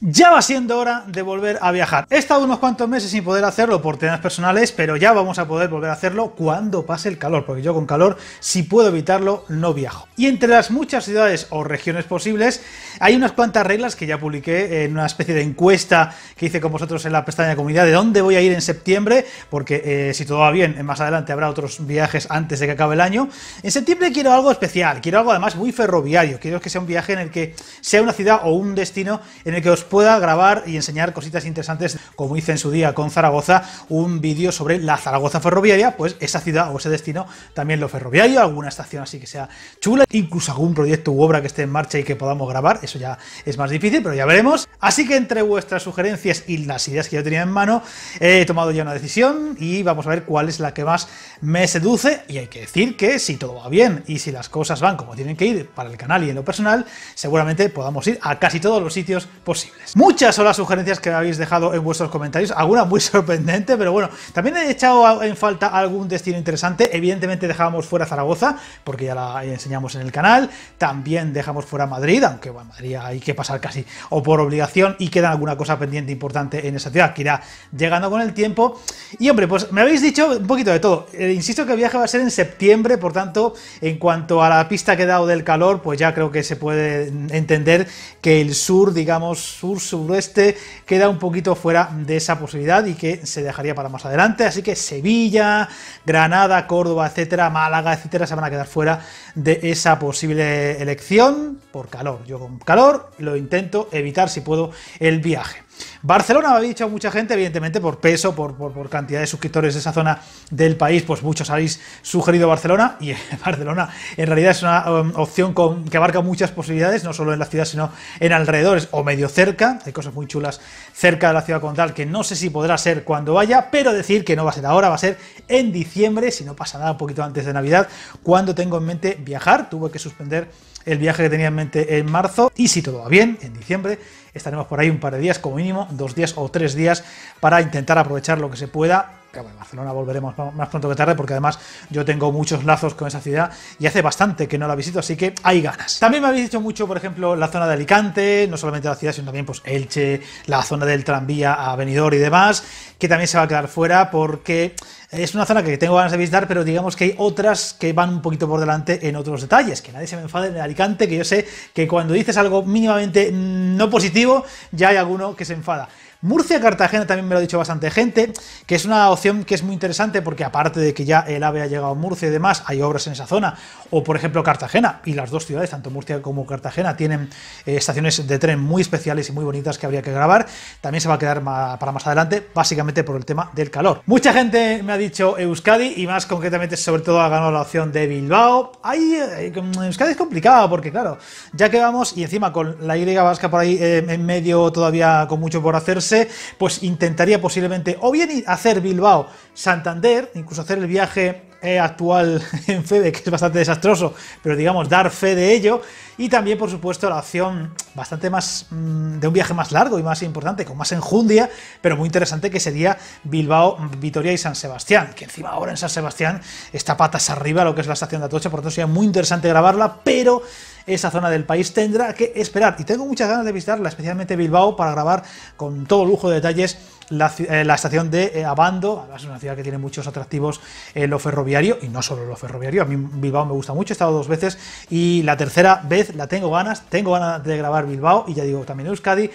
Ya va siendo hora de volver a viajar. He estado unos cuantos meses sin poder hacerlo por temas personales, pero ya vamos a poder volver a hacerlo cuando pase el calor, porque yo con calor, si puedo evitarlo, no viajo. Y entre las muchas ciudades o regiones posibles, hay unas cuantas reglas que ya publiqué en una especie de encuesta que hice con vosotros en la pestaña de comunidad de dónde voy a ir en septiembre, porque si todo va bien, más adelante habrá otros viajes antes de que acabe el año. En septiembre quiero algo especial, quiero algo además muy ferroviario, quiero que sea un viaje en el que sea una ciudad o un destino en el que os pueda grabar y enseñar cositas interesantes, como hice en su día con Zaragoza, un vídeo sobre la Zaragoza ferroviaria, pues esa ciudad o ese destino también lo ferroviario, alguna estación así que sea chula, incluso algún proyecto u obra que esté en marcha y que podamos grabar, eso ya es más difícil, pero ya veremos. Así que entre vuestras sugerencias y las ideas que yo tenía en mano, he tomado ya una decisión y vamos a ver cuál es la que más me seduce, y hay que decir que si todo va bien y si las cosas van como tienen que ir para el canal y en lo personal, seguramente podamos ir a casi todos los sitios posibles. Muchas son las sugerencias que me habéis dejado en vuestros comentarios, alguna muy sorprendente, pero bueno, también he echado en falta algún destino interesante. Evidentemente dejábamos fuera Zaragoza, porque ya la enseñamos en el canal, también dejamos fuera Madrid, aunque bueno, Madrid hay que pasar casi o por obligación y queda alguna cosa pendiente importante en esa ciudad que irá llegando con el tiempo. Y hombre, pues me habéis dicho un poquito de todo. Insisto que el viaje va a ser en septiembre, por tanto, en cuanto a la pista que he dado del calor, pues ya creo que se puede entender que el sur, digamos, sur-suroeste, queda un poquito fuera de esa posibilidad y que se dejaría para más adelante. Así que Sevilla, Granada, Córdoba, etcétera, Málaga, etcétera, se van a quedar fuera de esa posible elección por calor. Yo con calor lo intento evitar si puedo el viaje. Barcelona, me habéis dicho mucha gente, evidentemente por peso, por cantidad de suscriptores de esa zona del país, pues muchos habéis sugerido Barcelona, y Barcelona en realidad es una opción que abarca muchas posibilidades, no solo en la ciudad sino en alrededores o medio cerca. Hay cosas muy chulas cerca de la ciudad condal que no sé si podrá ser cuando vaya, pero decir que no va a ser ahora, va a ser en diciembre, si no pasa nada, un poquito antes de Navidad, cuando tengo en mente viajar. Tuve que suspender el viaje que tenía en mente en marzo, y si todo va bien, en diciembre estaremos por ahí un par de días, como mínimo 2 días o 3 días, para intentar aprovechar lo que se pueda. Que bueno, Barcelona volveremos más pronto que tarde, porque además yo tengo muchos lazos con esa ciudad y hace bastante que no la visito, así que hay ganas. También me habéis dicho mucho, por ejemplo, la zona de Alicante, no solamente la ciudad, sino también pues Elche, la zona del tranvía a Benidorm y demás, que también se va a quedar fuera porque es una zona que tengo ganas de visitar, pero digamos que hay otras que van un poquito por delante en otros detalles. Que nadie se me enfade en Alicante, que yo sé que cuando dices algo mínimamente no positivo, ya hay alguno que se enfada. Murcia-Cartagena también me lo ha dicho bastante gente, que es una opción que es muy interesante porque aparte de que ya el AVE ha llegado a Murcia y demás, hay obras en esa zona, o por ejemplo Cartagena, y las dos ciudades, tanto Murcia como Cartagena, tienen estaciones de tren muy especiales y muy bonitas que habría que grabar. También se va a quedar para más adelante, básicamente por el tema del calor. Mucha gente me ha dicho Euskadi, y más concretamente sobre todo ha ganado la opción de Bilbao. Euskadi es complicado porque claro, ya que vamos, y encima con la Y vasca por ahí en medio todavía con mucho por hacerse, pues intentaría posiblemente o bien hacer Bilbao-Santander, incluso hacer el viaje actual en Febe, que es bastante desastroso, pero digamos dar fe de ello, y también por supuesto la opción bastante más de un viaje más largo y más importante, con más enjundia, pero muy interesante, que sería Bilbao, Vitoria y San Sebastián, que encima ahora en San Sebastián está patas arriba lo que es la estación de Atocha, por lo tanto sería muy interesante grabarla, pero esa zona del país tendrá que esperar, y tengo muchas ganas de visitarla, especialmente Bilbao, para grabar con todo lujo de detalles la estación de Abando. Además es una ciudad que tiene muchos atractivos en lo ferroviario, y no solo lo ferroviario. A mí Bilbao me gusta mucho, he estado 2 veces y la tercera vez la tengo ganas de grabar Bilbao, y ya digo también Euskadi,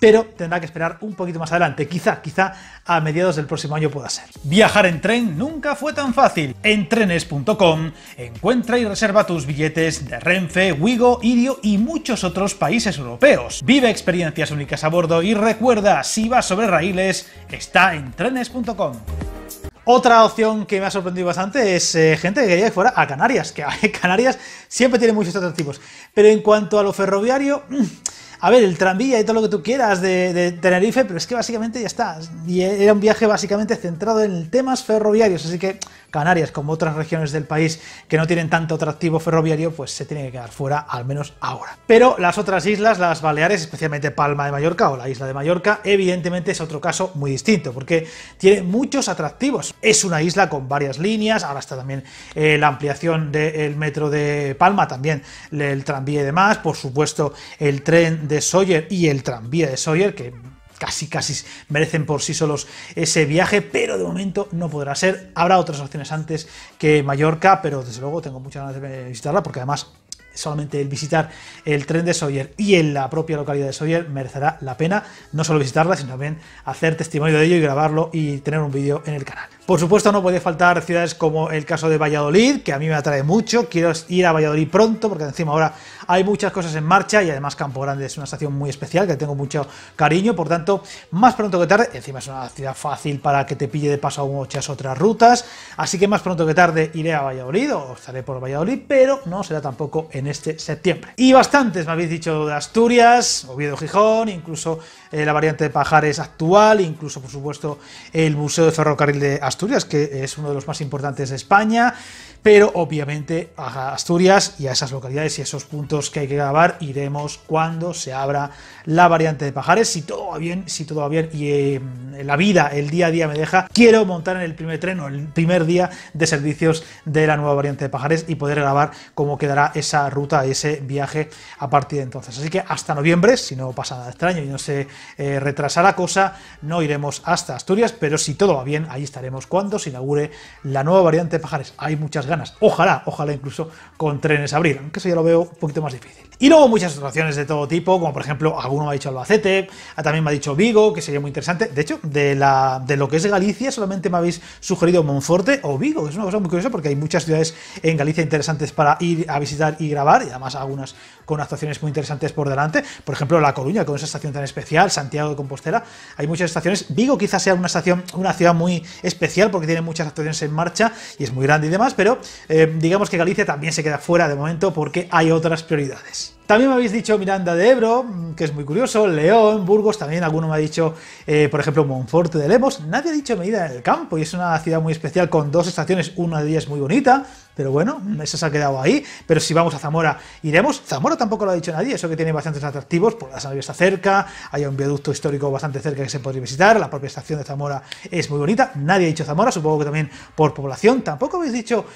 pero tendrá que esperar un poquito más adelante, quizá a mediados del próximo año pueda ser. Viajar en tren nunca fue tan fácil. En trenes.com encuentra y reserva tus billetes de Renfe, Wigo, Irio y muchos otros países europeos. Vive experiencias únicas a bordo y recuerda, si vas sobre raíles, está en trenes.com. Otra opción que me ha sorprendido bastante es gente que quería que fuera a Canarias, que Canarias siempre tiene muchos atractivos, pero en cuanto a lo ferroviario, a ver, el tranvía y todo lo que tú quieras de Tenerife, pero es que básicamente ya está. Y era un viaje básicamente centrado en temas ferroviarios, así que Canarias como otras regiones del país que no tienen tanto atractivo ferroviario, pues se tiene que quedar fuera, al menos ahora. Pero las otras islas, las Baleares, especialmente Palma de Mallorca o la isla de Mallorca, evidentemente es otro caso muy distinto, porque tiene muchos atractivos. Es una isla con varias líneas, ahora está también la ampliación del metro de Palma, también el tranvía y demás, por supuesto el tren de Sóller y el tranvía de Sóller, que casi merecen por sí solos ese viaje, pero de momento no podrá ser. Habrá otras opciones antes que Mallorca, pero desde luego tengo muchas ganas de visitarla, porque además solamente el visitar el tren de Sóller y en la propia localidad de Sóller merecerá la pena, no solo visitarla, sino también hacer testimonio de ello y grabarlo y tener un vídeo en el canal. Por supuesto, no puede faltar ciudades como el caso de Valladolid, que a mí me atrae mucho. Quiero ir a Valladolid pronto, porque encima ahora hay muchas cosas en marcha y además Campo Grande es una estación muy especial que tengo mucho cariño, por tanto, más pronto que tarde. Encima es una ciudad fácil para que te pille de paso a muchas otras rutas, así que más pronto que tarde iré a Valladolid o estaré por Valladolid, pero no será tampoco en este septiembre. Y bastantes me habéis dicho de Asturias, Oviedo, Gijón, incluso la variante de Pajares actual, incluso por supuesto el Museo de Ferrocarril de Asturias, que es uno de los más importantes de España, pero obviamente a Asturias y a esas localidades y a esos puntos que hay que grabar iremos cuando se abra la variante de Pajares, si todo va bien y la vida, el día a día me deja. Quiero montar en el primer tren o el primer día de servicios de la nueva variante de Pajares y poder grabar cómo quedará esa ruta, ese viaje a partir de entonces. Así que hasta noviembre, si no pasa nada extraño y no se retrasa la cosa, no iremos hasta Asturias, pero si todo va bien, ahí estaremos cuando se inaugure la nueva variante de Pajares. Hay muchas ganas. Ojalá incluso con trenes a abrir, aunque eso ya lo veo un poquito más difícil. Y luego muchas situaciones de todo tipo, como por ejemplo, alguno me ha dicho Albacete, también me ha dicho Vigo, que sería muy interesante. De hecho, de lo que es Galicia, solamente me habéis sugerido Monforte o Vigo, que es una cosa muy curiosa porque hay muchas ciudades en Galicia interesantes para ir a visitar y grabar, y además algunas con actuaciones muy interesantes por delante. Por ejemplo, La Coruña, con esa estación tan especial, Santiago de Compostela, hay muchas estaciones. Vigo quizás sea una ciudad muy especial porque tiene muchas actuaciones en marcha y es muy grande y demás, pero digamos que Galicia también se queda fuera de momento porque hay otras prioridades. También me habéis dicho Miranda de Ebro, que es muy curioso, León, Burgos, también alguno me ha dicho, por ejemplo, Monforte de Lemos. Nadie ha dicho Medida del Campo, y es una ciudad muy especial con dos estaciones, una de ellas muy bonita, pero bueno, eso se ha quedado ahí. Pero si vamos a Zamora, iremos. Zamora tampoco lo ha dicho nadie, eso que tiene bastantes atractivos, por la Sanavia está cerca, hay un viaducto histórico bastante cerca que se podría visitar, la propia estación de Zamora es muy bonita. Nadie ha dicho Zamora, supongo que también por población. Tampoco habéis dicho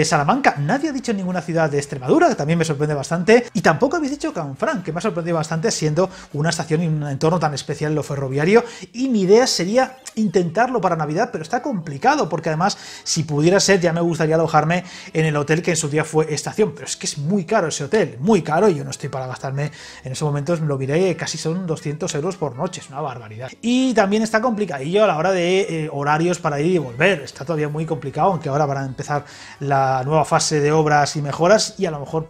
Salamanca, nadie ha dicho ninguna ciudad de Extremadura, que también me sorprende bastante, y tampoco habéis dicho Canfranc, que me ha sorprendido bastante siendo una estación y un entorno tan especial en lo ferroviario, y mi idea sería intentarlo para Navidad, pero está complicado, porque además, si pudiera ser, ya me gustaría alojarme en el hotel que en su día fue estación, pero es que es muy caro ese hotel, muy caro, y yo no estoy para gastarme, en esos momentos lo miré, casi son 200 euros por noche, es una barbaridad. Y también está complicadillo a la hora de horarios para ir y volver, está todavía muy complicado, aunque ahora van a empezar la nueva fase de obras y mejoras, y a lo mejor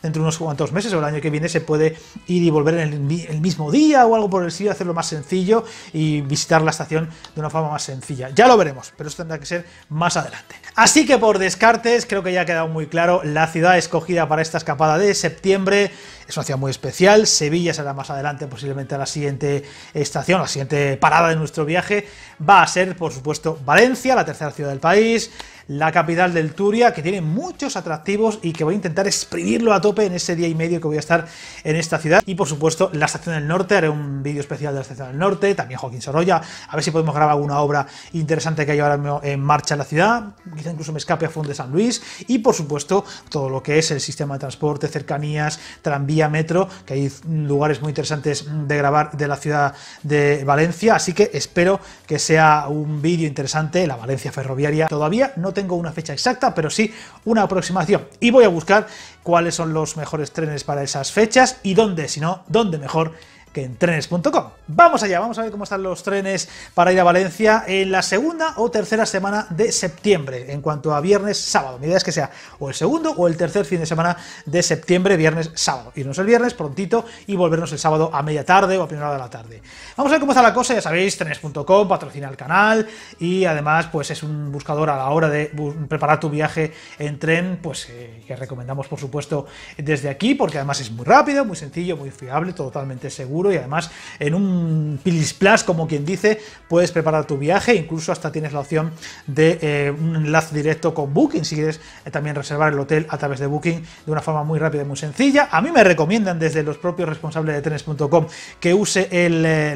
dentro de unos cuantos meses o el año que viene se puede ir y volver en el mismo día o algo por el estilo, hacerlo más sencillo y visitar la estación de una forma más sencilla. Ya lo veremos, pero esto tendrá que ser más adelante. Así que por descartes, creo que ya ha quedado muy claro, la ciudad escogida para esta escapada de septiembre es una ciudad muy especial. Sevilla será más adelante, posiblemente la siguiente estación, la siguiente parada de nuestro viaje. Va a ser, por supuesto, Valencia, la tercera ciudad del país, la capital del Turia, que tiene muchos atractivos y que voy a intentar exprimirlo a tope en ese día y medio que voy a estar en esta ciudad. Y por supuesto, la estación del norte, haré un vídeo especial de la estación del norte, también Joaquín Sorolla, a ver si podemos grabar alguna obra interesante que hay ahora mismo en marcha en la ciudad, quizá incluso me escape a Font de San Luis, y por supuesto, todo lo que es el sistema de transporte, cercanías, tranvía, metro, que hay lugares muy interesantes de grabar de la ciudad de Valencia, así que espero que sea un vídeo interesante, la Valencia ferroviaria. Todavía no tengo una fecha exacta, pero sí una aproximación, y voy a buscar cuáles son los mejores trenes para esas fechas y dónde, si no, dónde mejor que en trenes.com. Vamos allá, vamos a ver cómo están los trenes para ir a Valencia en la segunda o tercera semana de septiembre, en cuanto a viernes, sábado. Mi idea es que sea o el segundo o el tercer fin de semana de septiembre, viernes, sábado. Irnos el viernes prontito y volvernos el sábado a media tarde o a primera hora de la tarde. Vamos a ver cómo está la cosa, ya sabéis, trenes.com patrocina el canal y además pues es un buscador a la hora de preparar tu viaje en tren, pues que recomendamos por supuesto desde aquí, porque además es muy rápido, muy sencillo, muy fiable, totalmente seguro seguro, y además en un pilis plus, como quien dice, puedes preparar tu viaje, incluso hasta tienes la opción de un enlace directo con Booking, si quieres también reservar el hotel a través de Booking de una forma muy rápida y muy sencilla. A mí me recomiendan desde los propios responsables de trenes.com que use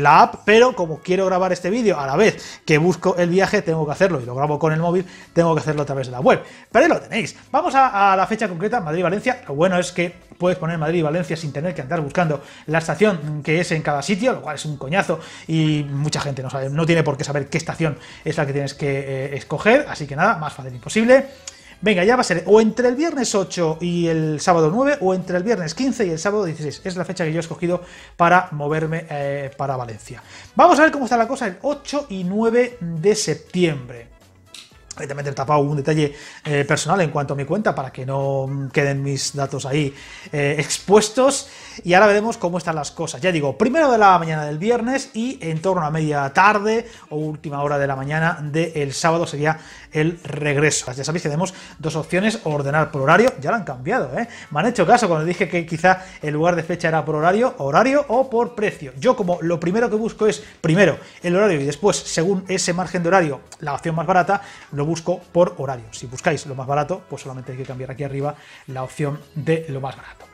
la app, pero como quiero grabar este vídeo a la vez que busco el viaje, tengo que hacerlo, y lo grabo con el móvil, tengo que hacerlo a través de la web. Pero ahí lo tenéis. Vamos a la fecha concreta, Madrid-Valencia. Lo bueno es que puedes poner Madrid y Valencia sin tener que andar buscando la estación que es en cada sitio, lo cual es un coñazo y mucha gente no sabe, no tiene por qué saber qué estación es la que tienes que escoger, así que nada, más fácil imposible. Venga, ya va a ser o entre el viernes 8 y el sábado 9 o entre el viernes 15 y el sábado 16. Es la fecha que yo he escogido para moverme para Valencia. Vamos a ver cómo está la cosa el 8 y 9 de septiembre. Evidentemente he tapado un detalle personal en cuanto a mi cuenta para que no queden mis datos ahí expuestos, y ahora veremos cómo están las cosas. Ya digo, primero de la mañana del viernes y en torno a media tarde o última hora de la mañana del sábado sería el regreso. Ya sabéis que tenemos dos opciones: ordenar por horario, ya lo han cambiado, me han hecho caso cuando dije que quizá el lugar de fecha era por horario o por precio. Yo, como lo primero que busco es primero el horario y después, según ese margen de horario, la opción más barata, lo busco por horario. Si buscáis lo más barato, pues solamente hay que cambiar aquí arriba la opción de lo más barato.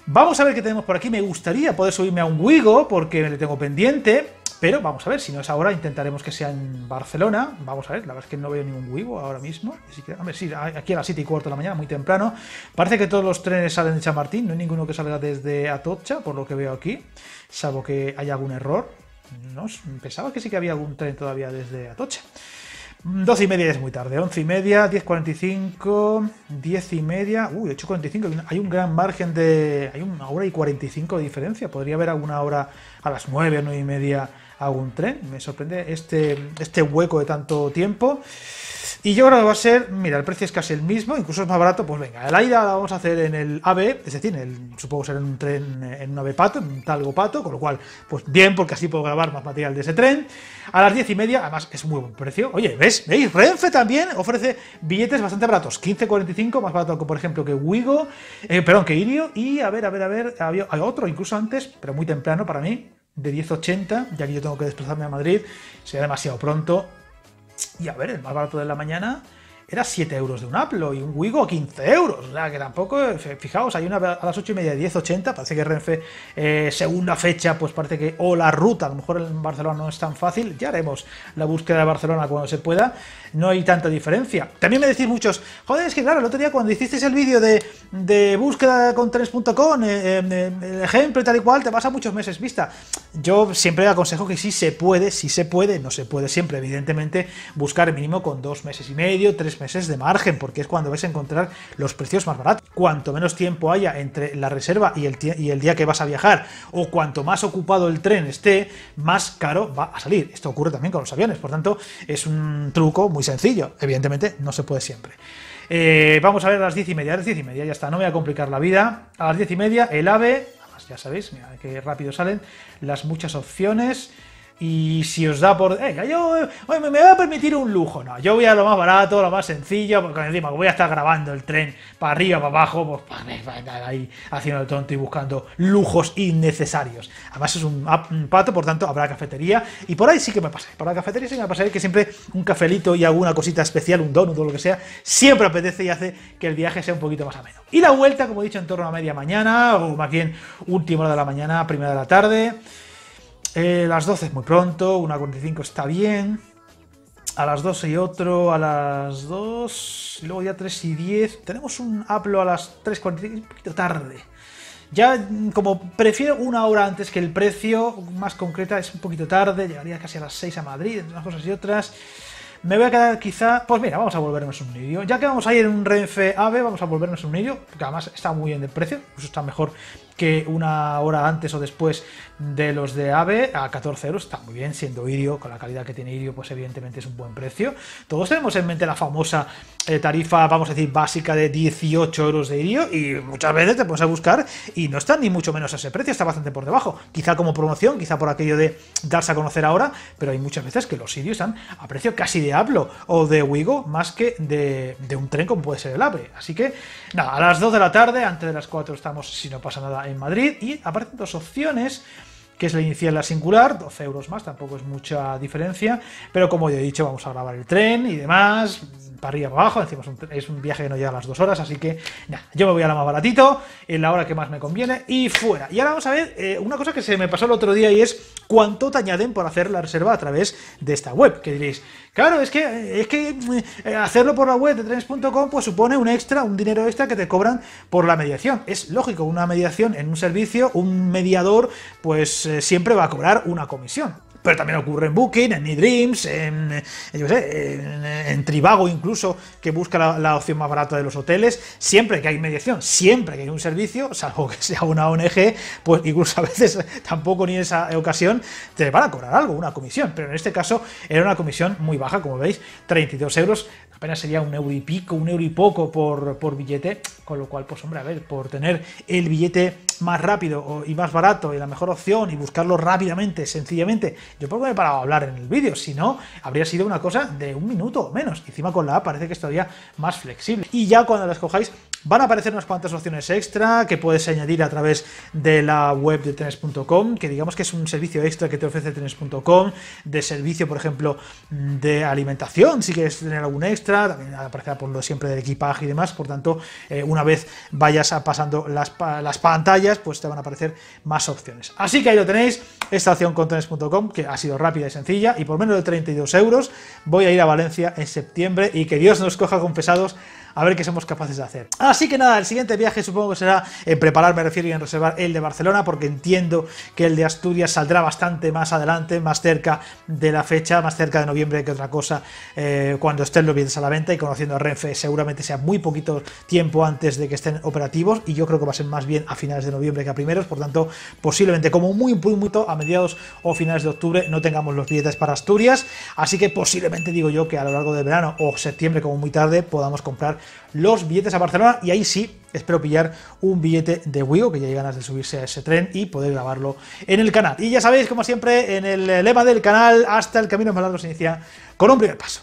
Vamos a ver qué tenemos por aquí. Me gustaría poder subirme a un Wigo porque me lo tengo pendiente, pero vamos a ver, si no es ahora, intentaremos que sea en Barcelona. Vamos a ver, la verdad es que no veo ningún Wigo ahora mismo. Así que, a ver, sí, aquí a las 7:15 de la mañana, muy temprano. Parece que todos los trenes salen de Chamartín, no hay ninguno que salga desde Atocha, por lo que veo aquí, salvo que haya algún error. No, pensaba que sí que había algún tren todavía desde Atocha. 12:30 es muy tarde, 11:30, 10:45, 10:30, 8:45, hay un gran margen de... hay 1:45 de diferencia, podría haber alguna hora a las 9 o 9:30 algún tren. Me sorprende este hueco de tanto tiempo. Y yo creo que va a ser, mira, el precio es casi el mismo, incluso es más barato. Pues venga, la ida la vamos a hacer en el AVE, es decir, supongo ser en un tren, en un AVE Pato, en un Talgo Pato, con lo cual, pues bien, porque así puedo grabar más material de ese tren. A las 10:30, además es muy buen precio. Oye, ¿veis? Renfe también ofrece billetes bastante baratos, 15,45, más barato que, por ejemplo, que Wigo, que Irio, y a ver, hay otro, incluso antes, pero muy temprano para mí, de 10,80, ya que yo tengo que desplazarme a Madrid, sería demasiado pronto. Y a ver, el más barato de la mañana era 7 euros de un Aplo y un Wigo a 15 euros. O sea, que tampoco, fijaos, hay una a las 8:30 de 10,80. Parece que Renfe, segunda fecha, pues parece que, o la ruta, a lo mejor en Barcelona no es tan fácil. Ya haremos la búsqueda de Barcelona cuando se pueda. No hay tanta diferencia. También me decís muchos, joder, es que claro, el otro día cuando hicisteis el vídeo de búsqueda con trenes.com, el ejemplo y tal y cual, te pasa muchos meses vista. Yo siempre aconsejo que sí se puede, no se puede siempre, evidentemente, buscar mínimo con 2 meses y medio, 3 meses de margen, porque es cuando vais a encontrar los precios más baratos. Cuanto menos tiempo haya entre la reserva y el día que vas a viajar, o cuanto más ocupado el tren esté, más caro va a salir. Esto ocurre también con los aviones, por tanto, es un truco muy sencillo. Evidentemente, no se puede siempre. Vamos a ver a las 10:30. A las 10:30 ya está, no me voy a complicar la vida. A las 10:30 el AVE, además ya sabéis, mira qué rápido salen las muchas opciones. Y si os da por... yo me voy a permitir un lujo. No, yo voy a lo más barato, lo más sencillo, porque encima voy a estar grabando el tren para arriba, para abajo, pues para estar ahí haciendo el tonto y buscando lujos innecesarios. Además es un pato, por tanto habrá cafetería, y por ahí sí que me pasaré. Por la cafetería sí que me pasaré, que siempre un cafelito y alguna cosita especial, un donut o lo que sea, siempre apetece y hace que el viaje sea un poquito más ameno. Y la vuelta, como he dicho, en torno a media mañana, o más bien última hora de la mañana, primera de la tarde. Las 12 es muy pronto, 1:45 está bien. A las 2 y otro, a las 2, y luego ya 3:10. Tenemos un Aplo a las 3:45, un poquito tarde. Ya, como prefiero una hora antes que el precio, más concreta, es un poquito tarde, llegaría casi a las 6 a Madrid, entre unas cosas y otras. Me voy a quedar quizá... Pues mira, vamos a volvernos un Irio. Ya que vamos a ir en un Renfe AVE, vamos a volvernos un Irio, porque además está muy bien de precio, incluso está mejor que una hora antes o después de los de AVE, a 14 euros, está muy bien, siendo Irio, con la calidad que tiene Irio, pues evidentemente es un buen precio. Todos tenemos en mente la famosa tarifa, vamos a decir, básica de 18 euros de Irio, y muchas veces te pones a buscar y no está ni mucho menos a ese precio, está bastante por debajo, quizá como promoción, quizá por aquello de darse a conocer ahora, pero hay muchas veces que los Irios están a precio casi de Aplo o de Wigo, más que de un tren como puede ser el AVE. Así que, nada, a las 2 de la tarde, antes de las 4 estamos, si no pasa nada, en Madrid, y aparecen dos opciones. que es la inicial y la singular, 12 euros más, tampoco es mucha diferencia, pero como ya he dicho, vamos a grabar el tren y demás, para arriba para abajo, encima es un viaje que no llega a las 2 horas, así que nada, yo me voy a la más baratito, en la hora que más me conviene y fuera. Y ahora vamos a ver una cosa que se me pasó el otro día y es cuánto te añaden por hacer la reserva a través de esta web, que diréis, claro, es que hacerlo por la web de trenes.com pues supone un extra, un dinero extra que te cobran por la mediación. Es lógico, una mediación en un servicio, un mediador pues siempre va a cobrar una comisión. Pero también ocurre en Booking, en eDreams, en Trivago incluso, que busca la opción más barata de los hoteles. Siempre que hay mediación, siempre que hay un servicio, salvo que sea una ONG, pues incluso a veces tampoco ni en esa ocasión te van a cobrar algo, una comisión. Pero en este caso era una comisión muy baja, como veis, 32 euros. Apenas sería un euro y pico, un euro y poco por billete, con lo cual, pues hombre, a ver, por tener el billete más rápido y más barato y la mejor opción y buscarlo rápidamente, sencillamente, yo por qué me he parado a hablar en el vídeo, si no, habría sido una cosa de un minuto o menos. Encima con la app parece que es todavía más flexible. Y ya cuando la escojáis, van a aparecer unas cuantas opciones extra que puedes añadir a través de la web de trenes.com, que digamos que es un servicio extra que te ofrece trenes.com, de servicio, por ejemplo, de alimentación, si quieres tener algún extra, también aparecerá por lo siempre del equipaje y demás, por tanto, una vez vayas pasando las pantallas, pues te van a aparecer más opciones. Así que ahí lo tenéis, esta opción con trenes.com, que ha sido rápida y sencilla, y por menos de 32 euros voy a ir a Valencia en septiembre, y que Dios nos coja con pesados a ver qué somos capaces de hacer. Así que nada, el siguiente viaje supongo que será en preparar, me refiero, y en reservar el de Barcelona, porque entiendo que el de Asturias saldrá bastante más adelante, más cerca de la fecha, más cerca de noviembre que otra cosa, cuando estén los billetes a la venta, y conociendo a Renfe seguramente sea muy poquito tiempo antes de que estén operativos, y yo creo que va a ser más bien a finales de noviembre que a primeros, por tanto, posiblemente como muy a mediados o finales de octubre no tengamos los billetes para Asturias, así que posiblemente digo yo que a lo largo del verano o septiembre como muy tarde podamos comprar los billetes a Barcelona, y ahí sí espero pillar un billete de Wigo, que ya hay ganas de subirse a ese tren y poder grabarlo en el canal. Y ya sabéis, como siempre, en el lema del canal, hasta el camino más largo se inicia con un primer paso.